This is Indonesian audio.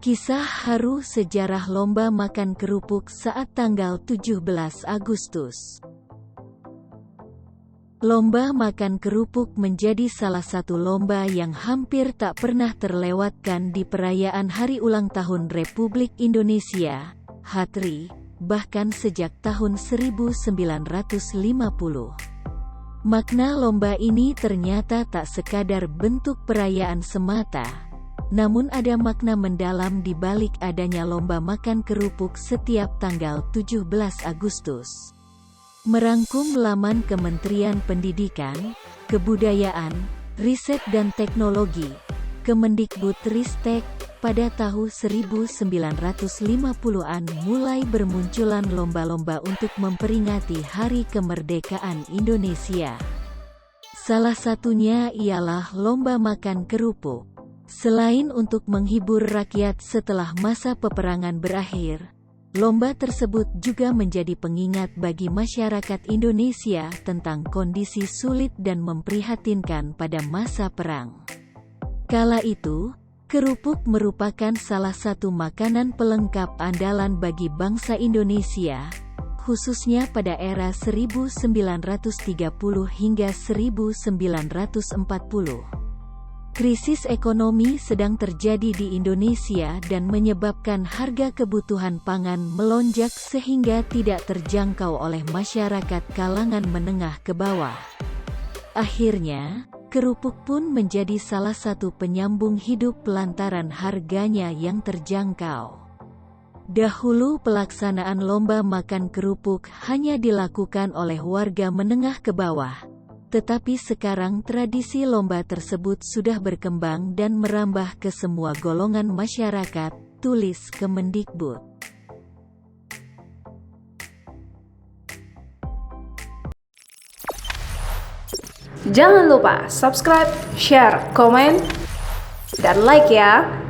Kisah haru sejarah lomba makan kerupuk saat tanggal 17 Agustus. Lomba makan kerupuk menjadi salah satu lomba yang hampir tak pernah terlewatkan di perayaan Hari Ulang Tahun Republik Indonesia, HTRI, bahkan sejak tahun 1950. Makna lomba ini ternyata tak sekadar bentuk perayaan semata, namun ada makna mendalam di balik adanya lomba makan kerupuk setiap tanggal 17 Agustus. Merangkum laman Kementerian Pendidikan, Kebudayaan, Riset dan Teknologi, Kemendikbudristek, pada tahun 1950-an mulai bermunculan lomba-lomba untuk memperingati Hari Kemerdekaan Indonesia. Salah satunya ialah lomba makan kerupuk. Selain untuk menghibur rakyat setelah masa peperangan berakhir, lomba tersebut juga menjadi pengingat bagi masyarakat Indonesia tentang kondisi sulit dan memprihatinkan pada masa perang. Kala itu, kerupuk merupakan salah satu makanan pelengkap andalan bagi bangsa Indonesia, khususnya pada era 1930 hingga 1940. Krisis ekonomi sedang terjadi di Indonesia dan menyebabkan harga kebutuhan pangan melonjak sehingga tidak terjangkau oleh masyarakat kalangan menengah ke bawah. Akhirnya, kerupuk pun menjadi salah satu penyambung hidup lantaran harganya yang terjangkau. Dahulu pelaksanaan lomba makan kerupuk hanya dilakukan oleh warga menengah ke bawah. Tetapi sekarang tradisi lomba tersebut sudah berkembang dan merambah ke semua golongan masyarakat, tulis Kemendikbud. Jangan lupa subscribe, share, komen, dan like ya!